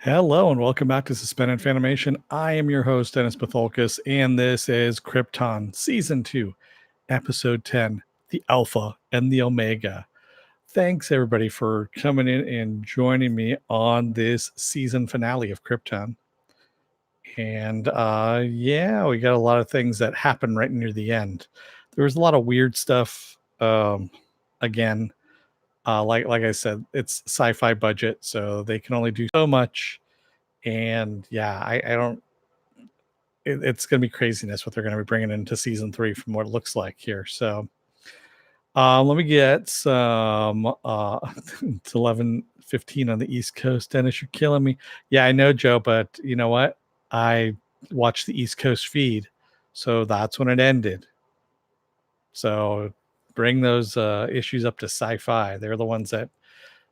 Hello and welcome back to Suspended Fanimation. I am your host, Dennis Patholkis, and this is Krypton Season 2, Episode 10, The Alpha and the Omega. Thanks, everybody, for coming in and joining me on this season finale of Krypton. And we got a lot of things that happened right near the end. There was a lot of weird stuff. Again, like I said, it's SyFy budget, so they can only do so much. And yeah, I don't. It's going to be craziness what they're going to be bringing into season 3 from what it looks like here. So let me get some. It's 11:15 on the East Coast. Dennis, you're killing me. Yeah, I know, Joe, but you know what? I watched the East Coast feed, so that's when it ended. So bring those issues up to SyFy. They're the ones that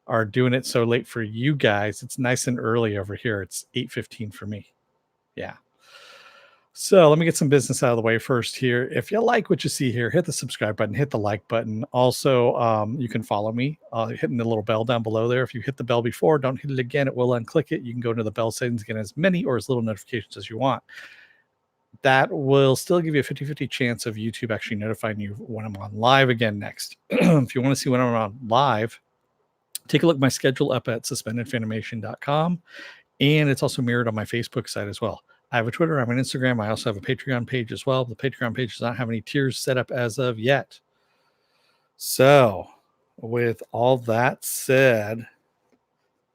are doing it so late for you guys. It's nice and early over here. It's 8:15 for me. Yeah. So let me get some business out of the way first here. If you like what you see here, hit the subscribe button, hit the like button. Also, you can follow me hitting the little bell down below there. If you hit the bell before, don't hit it again. It will unclick it. You can go into the bell settings, get as many or as little notifications as you want. That will still give you a 50-50 chance of YouTube actually notifying you when I'm on live again next. If you want to see when I'm on live, take a look at my schedule up at suspendedfanimation.com. And it's also mirrored on my Facebook site as well. I have a Twitter, I have an Instagram. I also have a Patreon page as well. The Patreon page does not have any tiers set up as of yet. So, with all that said,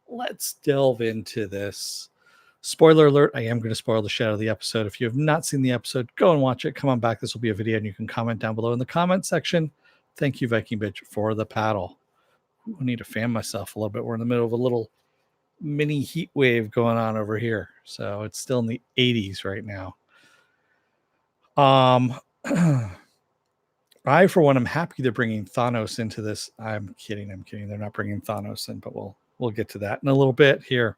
let's delve into this. Spoiler alert, I am going to spoil the shit out of the episode. If you have not seen the episode, go and watch it. Come on back. This will be a video, and you can comment down below in the comment section. Thank you, Viking Bitch, for the paddle. Ooh, I need to fan myself a little bit. We're in the middle of a little mini heat wave going on over here, so it's still in the 80s right now. I for one am happy they're bringing Thanos into this. I'm kidding, they're not bringing Thanos in, but we'll get to that in a little bit here.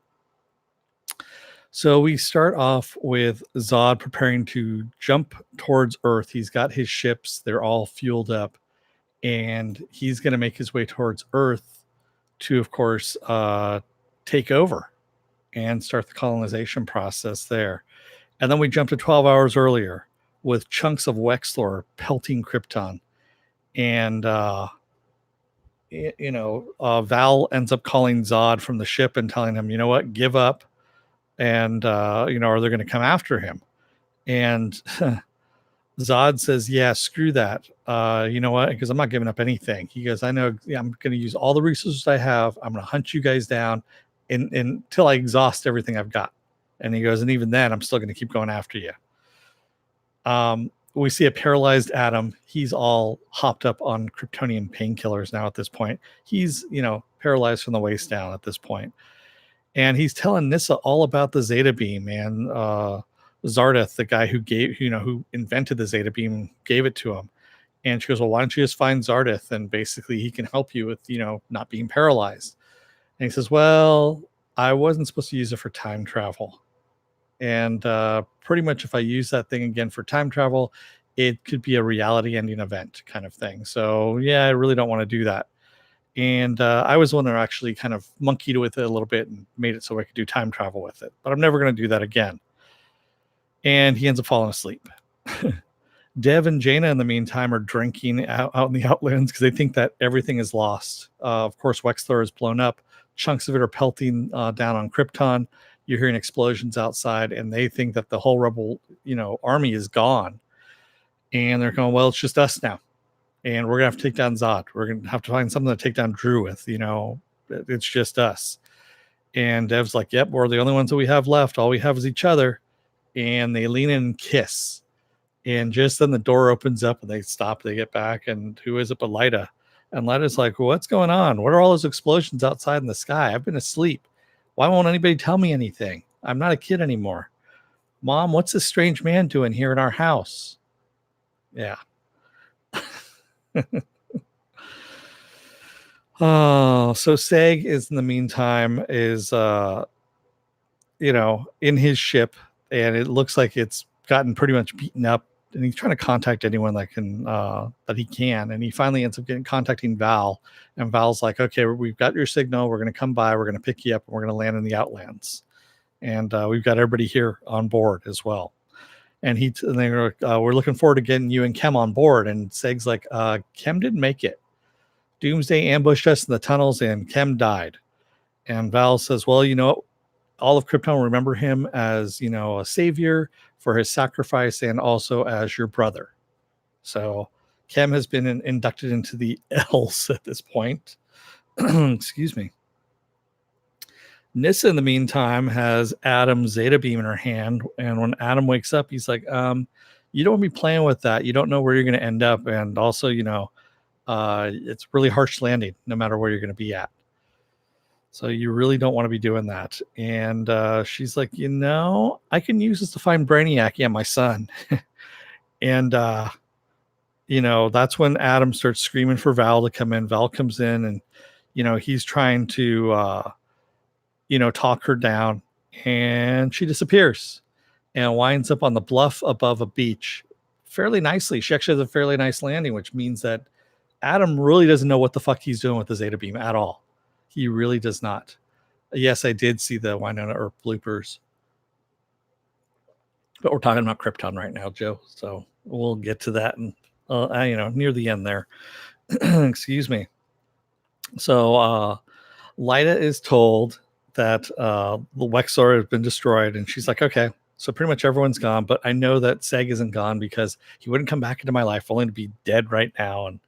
So we start off with Zod preparing to jump towards Earth. He's got his ships, they're all fueled up, and he's going to make his way towards Earth to, of course, take over and start the colonization process there. And then we jump to 12 hours earlier with chunks of Wexlor pelting Krypton. And, Val ends up calling Zod from the ship and telling him, you know what, give up. And, or they're going to come after him. And Zod says, yeah, screw that. You know what? Because I'm not giving up anything. He goes, I know I'm going to use all the resources I have. I'm going to hunt you guys down until I exhaust everything I've got. And he goes, and even then, I'm still going to keep going after you. We see a paralyzed Adam. He's all hopped up on Kryptonian painkillers now at this point. He's, paralyzed from the waist down at this point. And he's telling Nyssa all about the Zeta Beam, and Zardeth, the guy who invented the Zeta Beam, gave it to him. And she goes, well, why don't you just find Zardeth, and basically he can help you with, not being paralyzed. And he says, well, I wasn't supposed to use it for time travel. And pretty much if I use that thing again for time travel, it could be a reality ending event kind of thing. So, yeah, I really don't want to do that. And I was the one that actually kind of monkeyed with it a little bit and made it so I could do time travel with it. But I'm never going to do that again. And he ends up falling asleep. Dev and Jaina, in the meantime, are drinking out in the Outlands because they think that everything is lost. Of course, Wexlor is blown up. Chunks of it are pelting down on Krypton. You're hearing explosions outside, and they think that the whole rebel, army is gone. And they're going, well, it's just us now. And we're going to have to take down Zod. We're going to have to find something to take down Drew with, it's just us. And Dev's like, yep, we're the only ones that we have left. All we have is each other. And they lean in and kiss. And just then the door opens up and they stop, they get back. And who is it but Lyta? And Lyta's like, well, what's going on? What are all those explosions outside in the sky? I've been asleep. Why won't anybody tell me anything? I'm not a kid anymore. Mom, what's this strange man doing here in our house? Yeah. So Seg is in the meantime is in his ship, and it looks like it's gotten pretty much beaten up, and he's trying to contact anyone that can that he can, and he finally ends up contacting Val, and Val's like, okay, we've got your signal, we're going to come by, we're going to pick you up, and we're going to land in the Outlands. and we've got everybody here on board as well. And they're we're looking forward to getting you and Kem on board. And Seg's like, Kem didn't make it. Doomsday ambushed us in the tunnels, and Kem died. And Val says, well, all of Krypton will remember him as, a savior for his sacrifice and also as your brother. So Kem has been inducted into the L's at this point. Excuse me. Nyssa, in the meantime, has Adam's Zeta beam in her hand. And when Adam wakes up, he's like, you don't want to be playing with that. You don't know where you're going to end up. And also, it's really harsh landing no matter where you're going to be at. So you really don't want to be doing that. And she's like, I can use this to find Brainiac. Yeah, my son. And, that's when Adam starts screaming for Val to come in. Val comes in and, he's trying to, talk her down, and she disappears and winds up on the bluff above a beach fairly nicely. She actually has a fairly nice landing, which means that Adam really doesn't know what the fuck he's doing with the Zeta beam at all. He really does not. Yes, I did see the Winona Earp bloopers, but we're talking about Krypton right now, Joe. So we'll get to that and near the end there. Excuse me. So Lyta is told that the Wexor has been destroyed, and she's like, okay, so pretty much everyone's gone, but I know that Seg isn't gone because he wouldn't come back into my life only to be dead right now and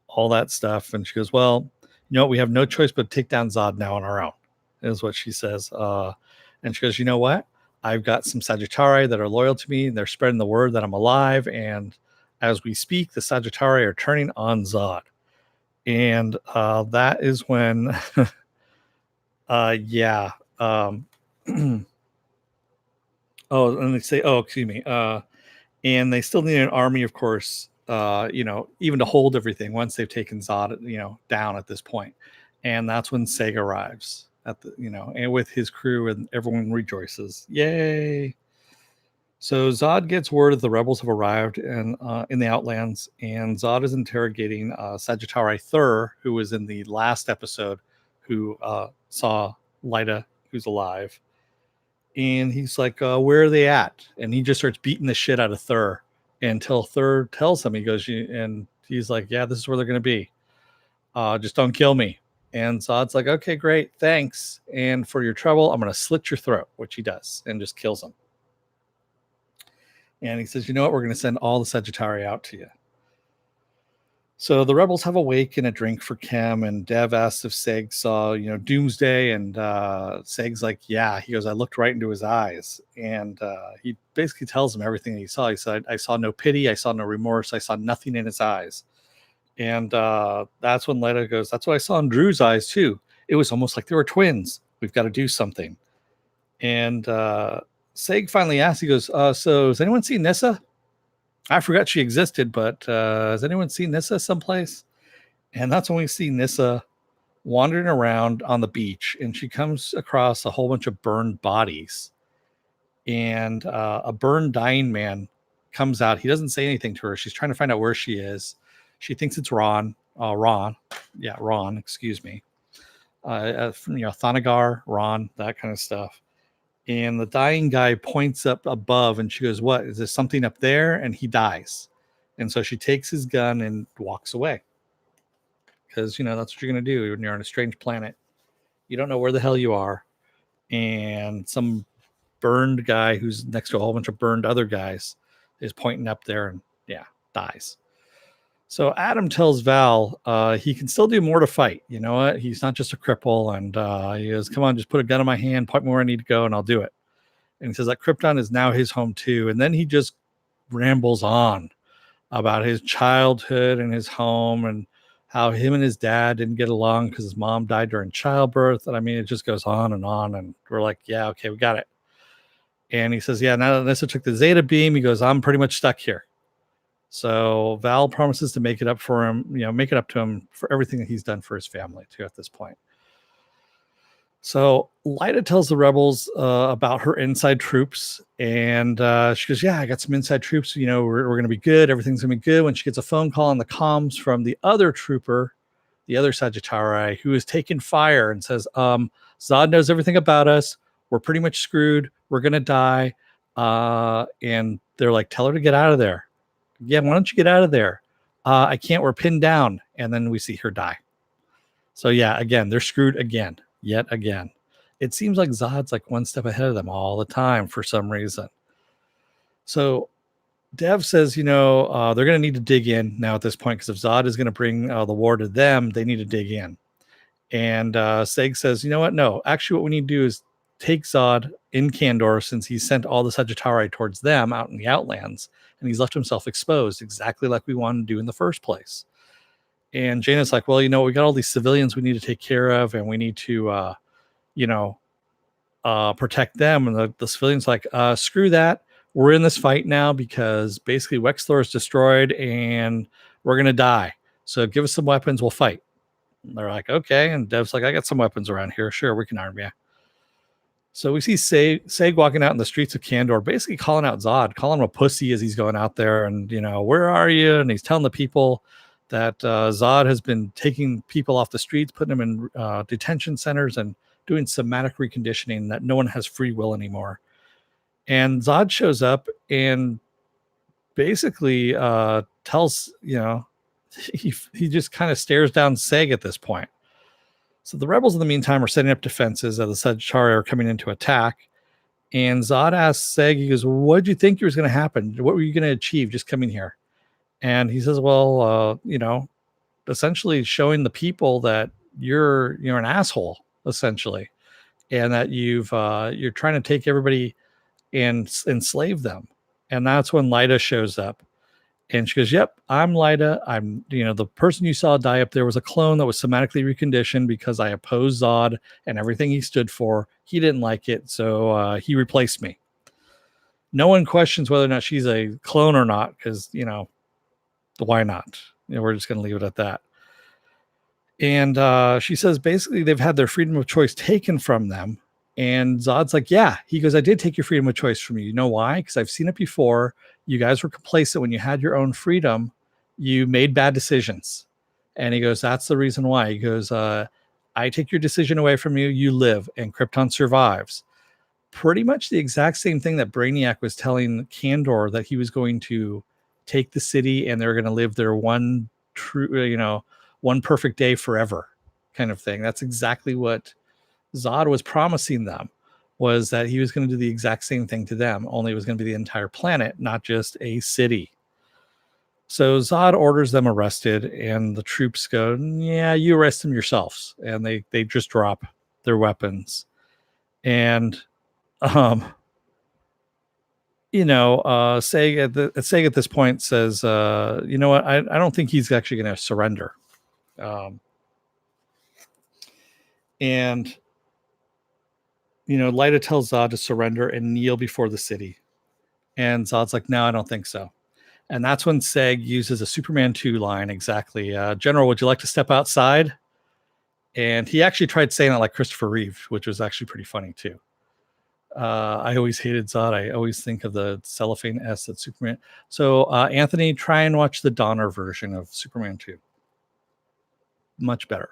all that stuff. And she goes, well, we have no choice but to take down Zod now on our own, is what she says. And she goes, you know what? I've got some Sagittari that are loyal to me, and they're spreading the word that I'm alive. And as we speak, the Sagittari are turning on Zod. And that is when, and they say, excuse me. And they still need an army, of course, even to hold everything once they've taken Zod, down at this point. And that's when Seg arrives and with his crew, and everyone rejoices. Yay. So Zod gets word that the rebels have arrived in the Outlands, and Zod is interrogating Sagittari Thur, who was in the last episode, who saw Lyta, who's alive. And he's like, where are they at? And he just starts beating the shit out of Thur until Thur tells him, he goes, and he's like, yeah, this is where they're going to be. Just don't kill me. And Zod's like, okay, great. Thanks. And for your trouble, I'm going to slit your throat, which he does, and just kills him. And he says, you know what? We're going to send all the Sagittari out to you. So the rebels have a wake and a drink for Kem, and Dev asks if Seg saw, Doomsday, and Seg's like, yeah. He goes, I looked right into his eyes, and he basically tells him everything he saw. He said, I saw no pity, I saw no remorse, I saw nothing in his eyes. And that's when Lyta goes, that's what I saw in Drew's eyes too. It was almost like they were twins. We've got to do something. And Seg finally asks, he goes, so has anyone seen Nyssa? I forgot she existed, but has anyone seen Nyssa someplace? And that's when we see Nyssa wandering around on the beach, and she comes across a whole bunch of burned bodies. And a burned, dying man comes out. He doesn't say anything to her. She's trying to find out where she is. She thinks it's Ron, excuse me. Thanagar, Ron, that kind of stuff. And the dying guy points up above, and she goes, what? Is there something up there? And he dies. And so she takes his gun and walks away. Because, that's what you're going to do when you're on a strange planet. You don't know where the hell you are. And some burned guy who's next to a whole bunch of burned other guys is pointing up there and, dies. So Adam tells Val he can still do more to fight. You know what? He's not just a cripple. And he goes, come on, just put a gun in my hand, point me where I need to go, and I'll do it. And he says that Krypton is now his home too. And then he just rambles on about his childhood and his home and how him and his dad didn't get along because his mom died during childbirth. And I mean, it just goes on. And we're like, yeah, okay, we got it. And he says, yeah, now that Nyssa took the Zeta beam, he goes, I'm pretty much stuck here. So Val promises to make it up for him, make it up to him for everything that he's done for his family too at this point. So Lyta tells the rebels about her inside troops, and she goes, yeah, I got some inside troops. We're going to be good. Everything's going to be good. When she gets a phone call on the comms from the other trooper, the other Sagittari, who is taking fire and says, Zod knows everything about us. we're pretty much screwed. We're going to die. And they're like, tell her to get out of there. Yeah, why don't you get out of there? I can't. We're pinned down. And then we see her die. So yeah, again, they're screwed again, yet again. It seems like Zod's like one step ahead of them all the time for some reason. So Dev says, they're going to need to dig in now at this point, because if Zod is going to bring the war to them, they need to dig in. And Seg says, you know what? No, actually, what we need to do is take Zod in Kandor, since he sent all the Sagittari towards them out in the Outlands, and he's left himself exposed, exactly like we wanted to do in the first place. And Jaina's like, well, we got all these civilians we need to take care of, and we need to, protect them. And the civilians like, screw that. We're in this fight now because basically Wexlor is destroyed and we're going to die. So give us some weapons. We'll fight. And they're like, okay. And Dev's like, I got some weapons around here. Sure, we can arm you. So we see Seg walking out in the streets of Kandor, basically calling out Zod, calling him a pussy as he's going out there. And, where are you? And he's telling the people that Zod has been taking people off the streets, putting them in detention centers and doing somatic reconditioning, that no one has free will anymore. And Zod shows up and basically tells, he just kind of stares down Seg at this point. So the rebels in the meantime are setting up defenses as the Sagittari are coming in to attack. And Zod asks Seg, he goes, what did you think was going to happen? What were you going to achieve just coming here? And he says, well, essentially showing the people that you're an asshole, essentially, and that you're trying to take everybody and enslave them. And that's when Lyda shows up, and she goes, yep, I'm Lyda. I'm, the person you saw die up there was a clone that was somatically reconditioned because I opposed Zod and everything he stood for. He didn't like it, so he replaced me. No one questions whether or not she's a clone or not, because why not? We're just going to leave it at that. And she says basically they've had their freedom of choice taken from them. And Zod's like, yeah. He goes, I did take your freedom of choice from you. You know why? Because I've seen it before. You guys were complacent when you had your own freedom. You made bad decisions. And he goes, that's the reason why. He goes, I take your decision away from you. You live, and Krypton survives. Pretty much the exact same thing that Brainiac was telling Kandor, that he was going to take the city and they're going to live their one true, one perfect day forever kind of thing. That's exactly what Zod was promising them, was that he was going to do the exact same thing to them, only it was going to be the entire planet, not just a city. So Zod orders them arrested, and the troops go, yeah, you arrest them yourselves. And they just drop their weapons. And, Seg at this point says, you know what? I don't think he's actually going to surrender. And Lyta tells Zod to surrender and kneel before the city. And Zod's like, no, I don't think so. And that's when Seg uses a Superman 2 line, exactly. General, would you like to step outside? And he actually tried saying it like Christopher Reeve, which was actually pretty funny too. I always hated Zod. I always think of the cellophane S at Superman. So Anthony, try and watch the Donner version of Superman 2. Much better.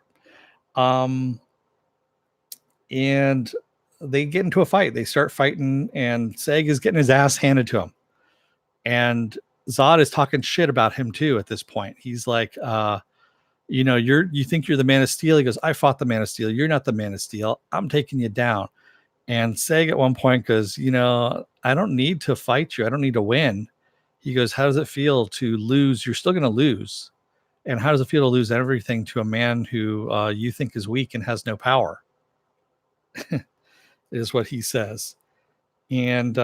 And they get into a fight. They start fighting, and Seg is getting his ass handed to him. And Zod is talking shit about him too at this point. He's like, you think you're the Man of Steel? He goes, I fought the Man of Steel. You're not the Man of Steel. I'm taking you down. And Seg at one point goes, I don't need to fight you. I don't need to win. He goes, how does it feel to lose? You're still going to lose. And how does it feel to lose everything to a man who you think is weak and has no power? Is what he says. And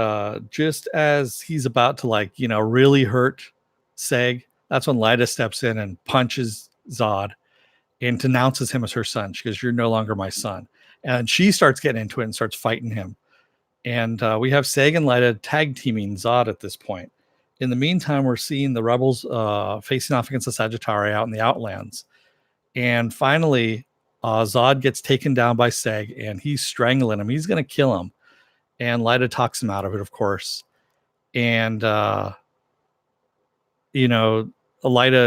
just as he's about to really hurt Seg, that's when Lyta steps in and punches Zod and denounces him as her son. She goes, you're no longer my son. And she starts getting into it and starts fighting him. And we have Seg and Lyta tag teaming Zod at this point. In the meantime, we're seeing the rebels facing off against the Sagittari out in the Outlands. And finally, Zod gets taken down by Seg, and he's strangling him. He's going to kill him. And Lyta talks him out of it, of course. And, Lyta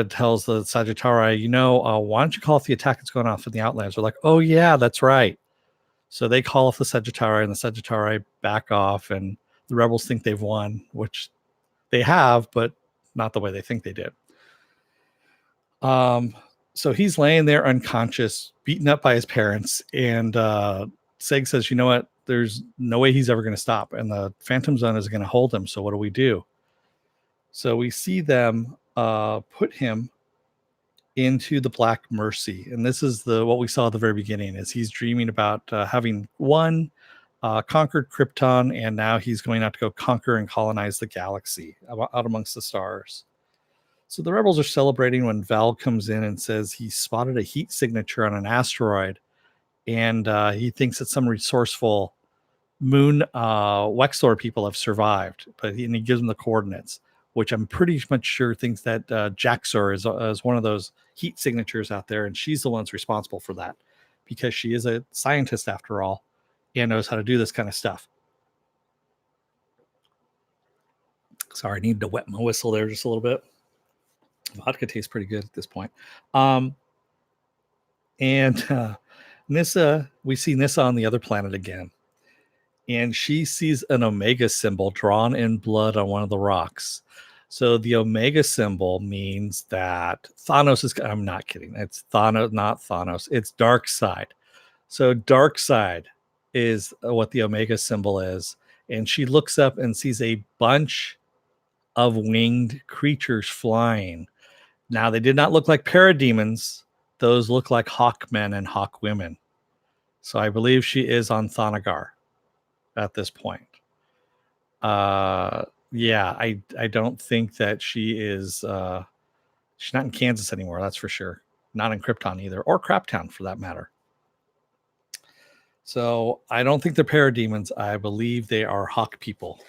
tells the Sagittari, why don't you call off the attack that's going off in the Outlands? They're like, oh, yeah, that's right. So they call off the Sagittari, and the Sagittari back off, and the rebels think they've won, which they have, but not the way they think they did. So he's laying there unconscious, beaten up by his parents, and Seg says, "You know what? There's no way he's ever going to stop, and the Phantom Zone is going to hold him. So what do we do?" So we see them put him into the Black Mercy, and this is what we saw at the very beginning. Is he's dreaming about having won, conquered Krypton, and now he's going out to go conquer and colonize the galaxy out amongst the stars. So the rebels are celebrating when Val comes in and says he spotted a heat signature on an asteroid, and he thinks that some resourceful moon Wexler people have survived, and he gives them the coordinates, which I'm pretty much sure thinks that Jaxor is one of those heat signatures out there, and she's the one that's responsible for that because she is a scientist after all and knows how to do this kind of stuff. Sorry, I need to wet my whistle there just a little bit. Vodka tastes pretty good at this point. Nyssa, we see Nyssa on the other planet again, and she sees an Omega symbol drawn in blood on one of the rocks. So the Omega symbol means that Thanos is, I'm not kidding, it's Thanos, not Thanos, it's Darkseid. So Darkseid is what the Omega symbol is, and she looks up and sees a bunch of winged creatures flying. Now, they did not look like parademons. Those look like Hawkmen and Hawkwomen. So I believe she is on Thanagar at this point. Yeah, I don't think that she is... she's not in Kansas anymore, that's for sure. Not in Krypton either, or Craptown for that matter. So I don't think they're parademons. I believe they are Hawk people.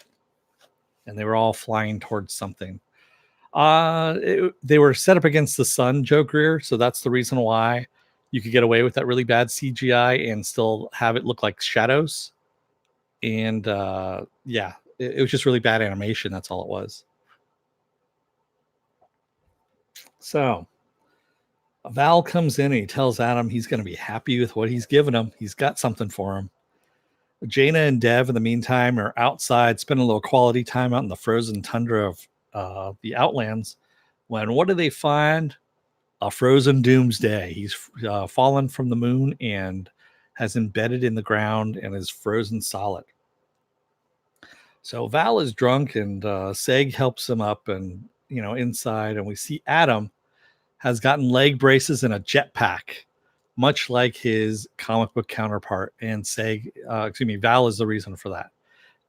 And they were all flying towards something. They were set up against the sun, Joe Greer, so that's the reason why you could get away with that really bad CGI and still have it look like shadows. And yeah, it was just really bad animation. That's all it was. So Val comes in and he tells Adam he's going to be happy with what he's given him. He's got something for him. Jaina and Dev, in the meantime, are outside spending a little quality time out in the frozen tundra of the Outlands, when what do they find? A frozen doomsday. He's fallen from the moon and has embedded in the ground and is frozen solid. So Val is drunk, and Seg helps him up and inside, and we see Adam has gotten leg braces and a jetpack, much like his comic book counterpart, and Val is the reason for that.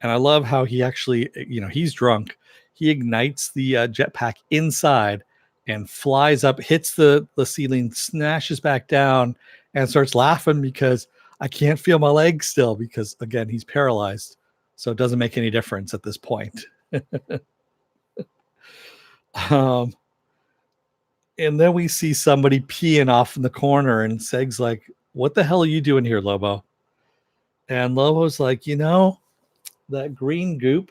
And I love how he actually, he's drunk. He ignites the jetpack inside and flies up, hits the ceiling, smashes back down, and starts laughing because I can't feel my legs still because, again, he's paralyzed. So it doesn't make any difference at this point. And then we see somebody peeing off in the corner, and Seg's like, "What the hell are you doing here, Lobo?" And Lobo's like, that green goop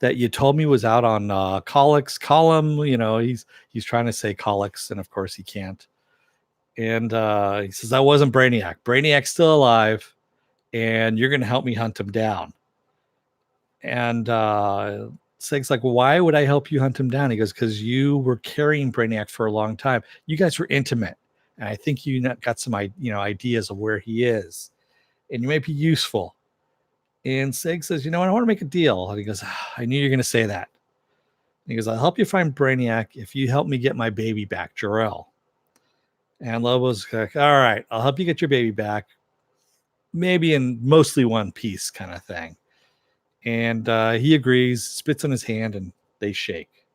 that you told me was out on Colix column, he's trying to say Colix, and of course he can't. And he says, "That wasn't Brainiac. Brainiac's still alive, and you're going to help me hunt him down." And Seg's like, "Why would I help you hunt him down?" He goes, "Because you were carrying Brainiac for a long time. You guys were intimate, and I think you got some ideas of where he is, and you may be useful." And Seg says, "You know what? I want to make a deal." And he goes, "I knew you were going to say that." And he goes, "I'll help you find Brainiac if you help me get my baby back, Jor-El." And Lobo's like, "All right, I'll help you get your baby back, maybe in mostly one piece kind of thing." And he agrees, spits on his hand, and they shake.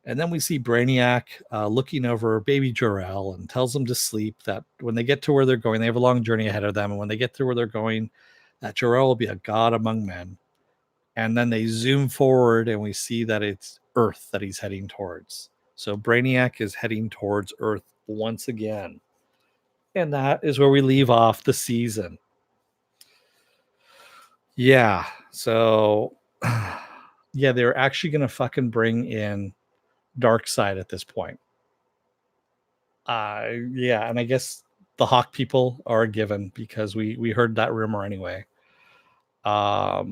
And then we see Brainiac looking over baby Jor-El and tells them to sleep, that when they get to where they're going, they have a long journey ahead of them. And when they get to where they're going, that Jor-El will be a god among men. And then they zoom forward and we see that it's Earth that he's heading towards. So Brainiac is heading towards Earth once again. And that is where we leave off the season. Yeah. So, yeah, they're actually going to fucking bring in Darkseid at this point. Yeah. And I guess the Hawk people are a given because we heard that rumor anyway. I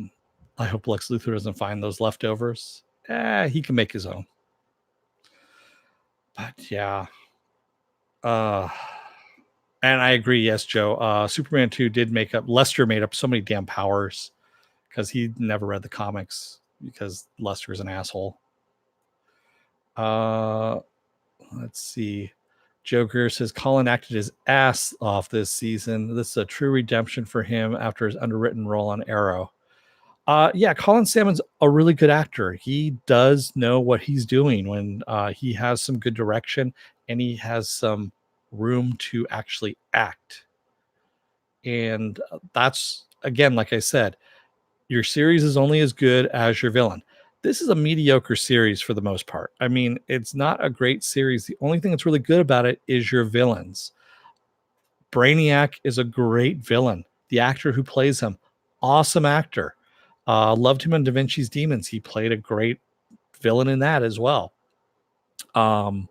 hope Lex Luthor doesn't find those leftovers. He can make his own. But yeah. And I agree, yes, Joe. Superman 2 did make up, Lester made up so many damn powers because he never read the comics because Lester is an asshole. Let's see. Joker says Colin acted his ass off this season. This is a true redemption for him after his underwritten role on Arrow. Yeah, Colin Salmon's a really good actor. He does know what he's doing when he has some good direction and he has some room to actually act. And that's, again, like I said, your series is only as good as your villain. This is a mediocre series for the most part. I mean, it's not a great series. The only thing that's really good about it is your villains. Brainiac is a great villain. The actor who plays him, awesome actor. Loved him in Da Vinci's Demons. He played a great villain in that as well. And,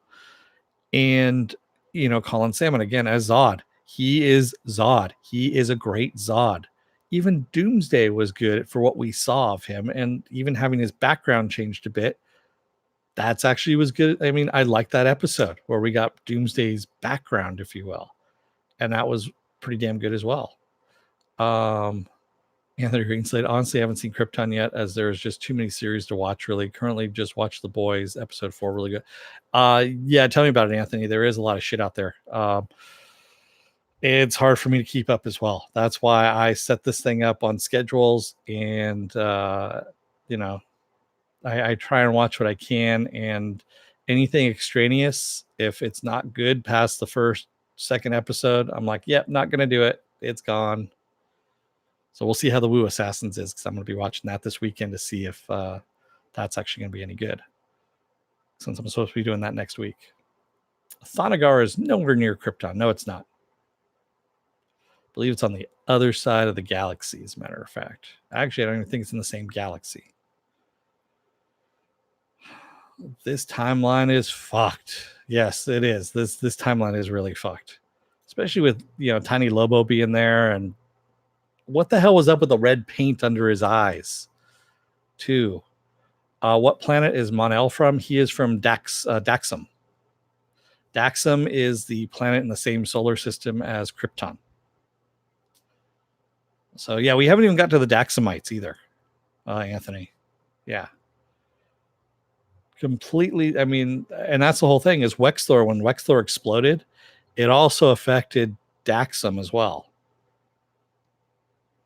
you know, Colin Salmon, again, as Zod. He is Zod. He is a great Zod. Even Doomsday was good for what we saw of him. And even having his background changed a bit, that's actually was good. I mean, I like that episode where we got Doomsday's background, if you will. And that was pretty damn good as well. Anthony Greenslade, honestly, I haven't seen Krypton yet, as there's just too many series to watch, really. Currently, just watch The Boys, episode 4, really good. Yeah, tell me about it, Anthony. There is a lot of shit out there. It's hard for me to keep up as well. That's why I set this thing up on schedules, and you know, I try and watch what I can, and anything extraneous, if it's not good past the second episode, I'm like, yep, not gonna do it. It's gone. So we'll see how the Wu Assassins is, because I'm going to be watching that this weekend to see if that's actually going to be any good, since I'm supposed to be doing that next week. Thanagar is nowhere near Krypton. No, it's not. I believe it's on the other side of the galaxy, as a matter of fact. Actually, I don't even think it's in the same galaxy. This timeline is fucked. Yes, it is. This timeline is really fucked, especially with, you know, Tiny Lobo being there. And what the hell was up with the red paint under his eyes, too? What planet is Mon-El from? He is from Daxam. Daxam is the planet in the same solar system as Krypton. So, yeah, we haven't even got to the Daxamites either, Anthony. Yeah. Completely. I mean, and that's the whole thing is Wexthor. When Wexthor exploded, it also affected Daxam as well.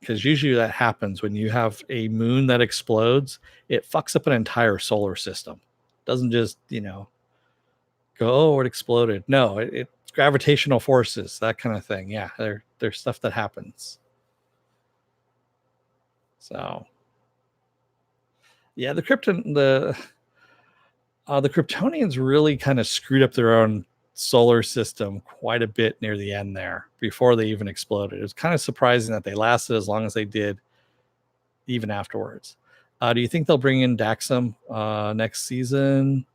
Because usually that happens when you have a moon that explodes, it fucks up an entire solar system. It doesn't just, you know, go, oh, it exploded. No, it's gravitational forces, that kind of thing. Yeah, there's stuff that happens. So, yeah, the Kryptonians really kind of screwed up their own solar system quite a bit near the end there before they even exploded. It was kind of surprising that they lasted as long as they did even afterwards. Do you think they'll bring in Daxam next season?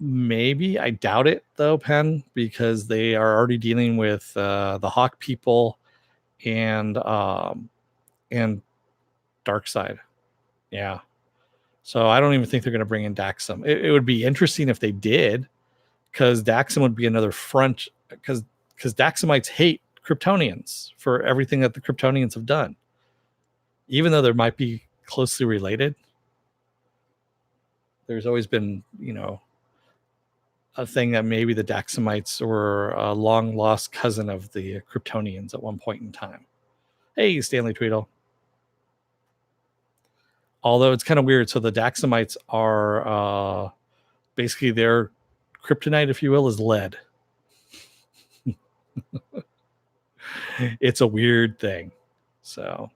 Maybe. I doubt it, though, Penn, because they are already dealing with the Hawk people and Darkseid. Yeah. So I don't even think they're going to bring in Daxam. It would be interesting if they did, because Daxam would be another front, because Daxamites hate Kryptonians for everything that the Kryptonians have done. Even though there might be closely related, there's always been, you know, a thing that maybe the Daxamites were a long lost cousin of the Kryptonians at one point in time. Hey, Stanley Tweedle. Although it's kind of weird. So the Daxamites are basically their kryptonite, if you will, is lead. It's a weird thing. So,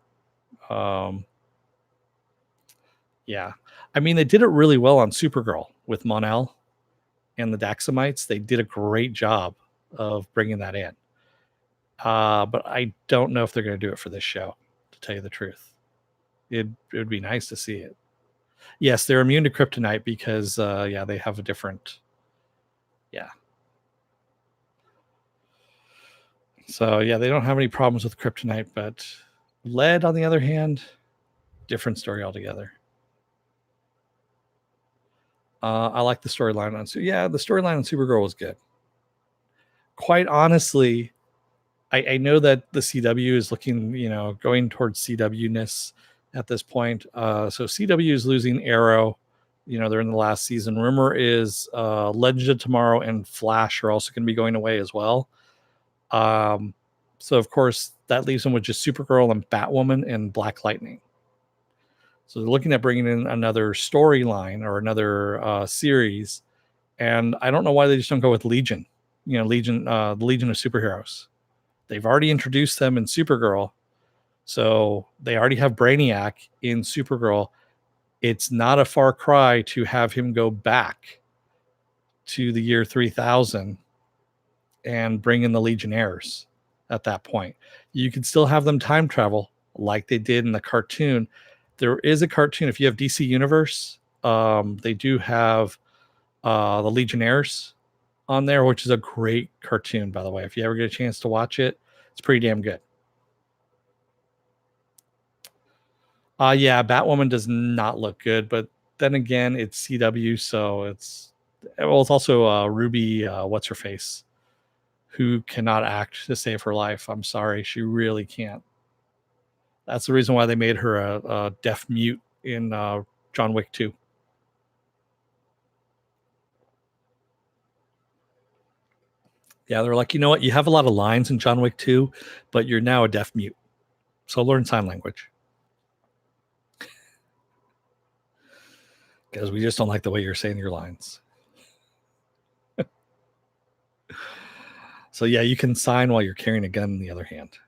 yeah. I mean, they did it really well on Supergirl with Mon-El and the Daxamites. They did a great job of bringing that in. But I don't know if they're going to do it for this show, to tell you the truth. It would be nice to see it. Yes, they're immune to kryptonite because, yeah, they have a different, yeah. So yeah, they don't have any problems with kryptonite, but lead, on the other hand, different story altogether. I like the storyline on. So yeah, the storyline on Supergirl was good. Quite honestly, I know that the CW is looking, going towards CW-ness at this point. So CW is losing Arrow. They're in the last season. Rumor is Legend of Tomorrow and Flash are also going to be going away as well. So of course that leaves them with just Supergirl and Batwoman and Black Lightning. So they're looking at bringing in another storyline or another series, and I don't know why they just don't go with Legion. Legion, the Legion of Superheroes. They've already introduced them in Supergirl, so they already have Brainiac in Supergirl. It's not a far cry to have him go back to the year 3000 and bring in the Legionnaires at that point. You can still have them time travel like they did in the cartoon. There is a cartoon. If you have DC Universe, they do have the Legionnaires on there, which is a great cartoon, by the way. If you ever get a chance to watch it, it's pretty damn good. Yeah, Batwoman does not look good, but then again, it's CW, so it's also Ruby, what's her face, who cannot act to save her life. I'm sorry, she really can't. That's the reason why they made her a deaf mute in John Wick 2. Yeah, they're like, you know what? You have a lot of lines in John Wick 2, but you're now a deaf mute. So learn sign language. Because we just don't like the way you're saying your lines. So yeah, you can sign while you're carrying a gun in the other hand.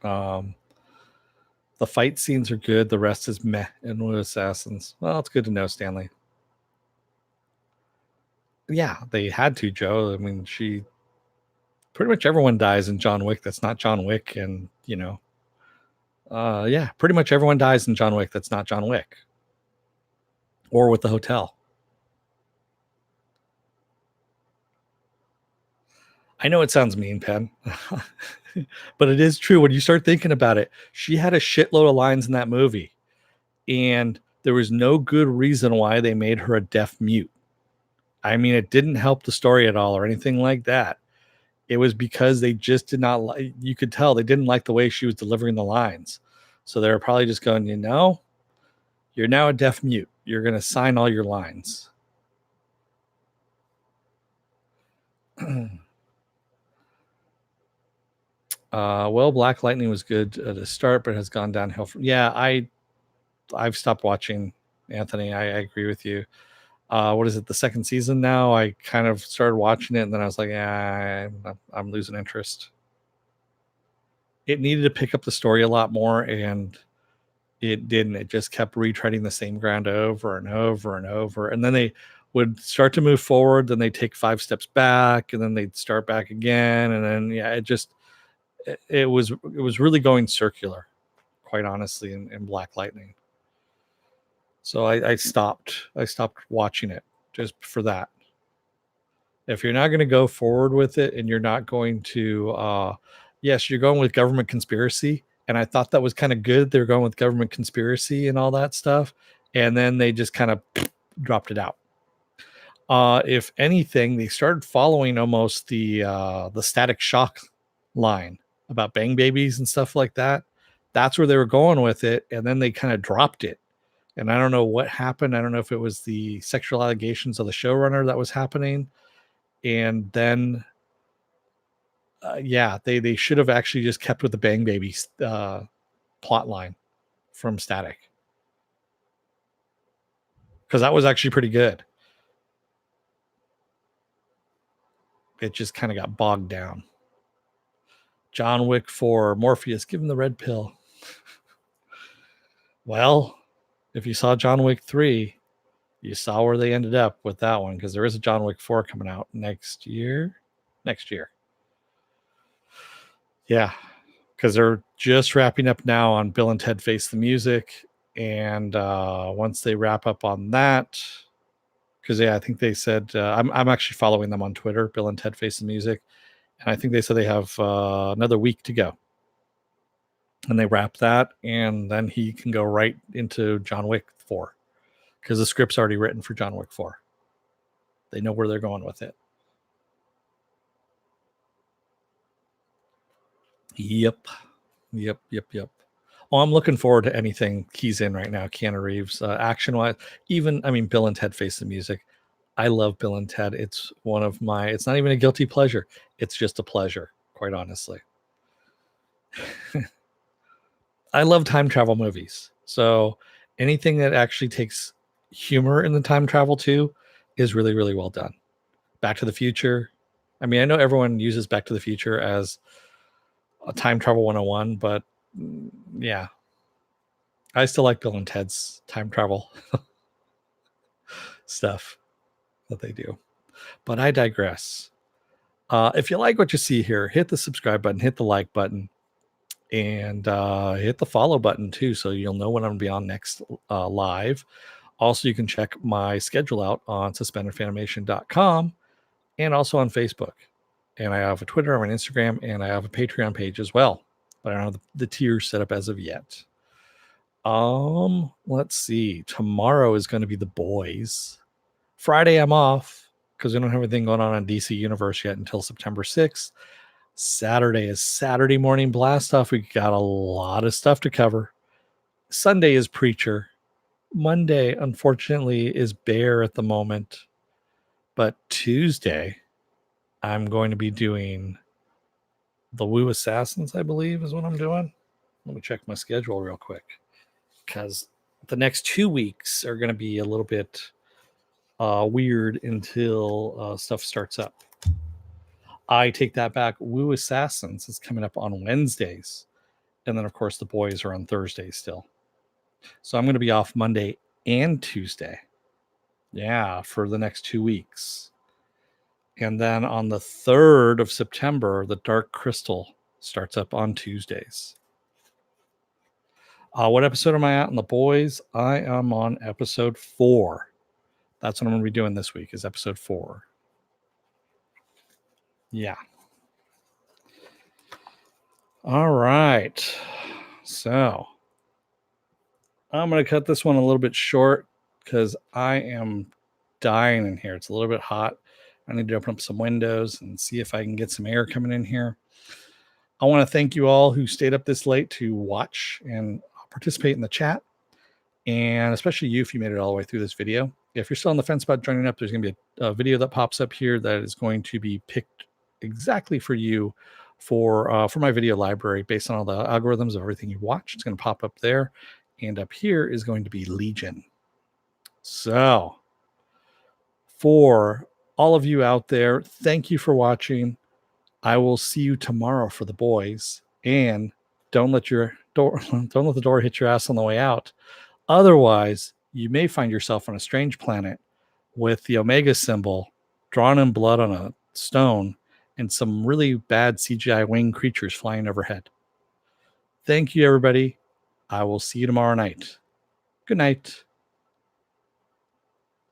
The fight scenes are good. The rest is meh in New Assassins. Well, it's good to know, Stanley. Yeah, they had to, Joe. I mean, pretty much everyone dies in John Wick that's not John Wick, and yeah, pretty much everyone dies in John Wick that's not John Wick. Or with the hotel. I know it sounds mean, Pen, but it is true when you start thinking about it. She had a shitload of lines in that movie, and there was no good reason why they made her a deaf mute. I mean, it didn't help the story at all or anything like that. It was because they just did not like, you could tell they didn't like the way she was delivering the lines. So they were probably just going, you're now a deaf mute. You're going to sign all your lines. Well, Black Lightning was good at the start, but has gone downhill. I've stopped watching, Anthony. I agree with you. What is it? The second season now? I kind of started watching it, and then I was like, yeah, I'm losing interest. It needed to pick up the story a lot more, and it didn't. It just kept retreading the same ground over and over and over. And then they would start to move forward, then they take 5 steps back, and then they'd start back again. And then it was really going circular, quite honestly, in Black Lightning. So I stopped watching it just for that. If you're not going to go forward with it, and you're not going to yes, you're going with government conspiracy, and I thought that was kind of good. They're going with government conspiracy and all that stuff, and then they just kind of dropped it out. If anything, they started following almost the Static Shock line about bang babies and stuff like that. That's where they were going with it, and then they kind of dropped it. And I don't know what happened. I don't know if it was the sexual allegations of the showrunner that was happening. And then, they should have actually just kept with the bang babies plot line from Static, because that was actually pretty good. It just kind of got bogged down. John Wick 4, Morpheus, give him the red pill. Well, if you saw John Wick 3, you saw where they ended up with that one, because there is a John Wick 4 coming out next year. Yeah, because they're just wrapping up now on Bill and Ted Face the Music. And once they wrap up on that, Because I think they said I'm actually following them on Twitter, Bill and Ted Face the Music, and I think they said they have another week to go, and they wrap that, and then he can go right into John Wick 4, because the script's already written for John Wick 4. They know where they're going with it. Yep. Well, I'm looking forward to anything he's in right now. Keanu Reeves, action wise, Bill and Ted Face the Music. I love Bill and Ted. It's one of my, it's not even a guilty pleasure. It's just a pleasure, quite honestly. I love time travel movies. So anything that actually takes humor in the time travel too is really, really well done. Back to the Future. I know everyone uses Back to the Future as a time travel 101, but yeah, I still like Bill and Ted's time travel stuff that they do. But I digress. If you like what you see here, hit the subscribe button, hit the like button, and hit the follow button too, so you'll know when I'm going to be on next live. Also, you can check my schedule out on suspendedfanimation.com and also on Facebook. And I have a Twitter, I have an Instagram, and I have a Patreon page as well. But I don't have the tiers set up as of yet. Let's see. Tomorrow is going to be The Boys. Friday, I'm off because we don't have anything going on DC Universe yet until September 6th. Saturday is Saturday Morning Blast Off. We got a lot of stuff to cover. Sunday is Preacher. Monday, unfortunately, is Bear at the moment. But Tuesday, I'm going to be doing The Woo Assassins, I believe, is what I'm doing. Let me check my schedule real quick, because the next 2 weeks are going to be a little bit weird until stuff starts up. I take that back. Woo Assassins is coming up on Wednesdays. And then, of course, The Boys are on Thursdays still. So I'm going to be off Monday and Tuesday. Yeah, for the next 2 weeks. And then on the 3rd of September, The Dark Crystal starts up on Tuesdays. What episode am I at in The Boys? I am on episode 4. That's what I'm going to be doing this week, is episode 4. Yeah. All right. So I'm going to cut this one a little bit short because I am dying in here. It's a little bit hot. I need to open up some windows and see if I can get some air coming in here. I want to thank you all who stayed up this late to watch and participate in the chat, and especially you if you made it all the way through this video. If you're still on the fence about joining up, there's going to be a video that pops up here that is going to be picked exactly for you for my video library based on all the algorithms of everything you watch. It's going to pop up there, and up here is going to be Legion. So for all of you out there, thank you for watching. I will see you tomorrow for The Boys, and don't let the door hit your ass on the way out. Otherwise, you may find yourself on a strange planet with the Omega symbol drawn in blood on a stone and some really bad CGI winged creatures flying overhead. Thank you, everybody. I will see you tomorrow night. Good night.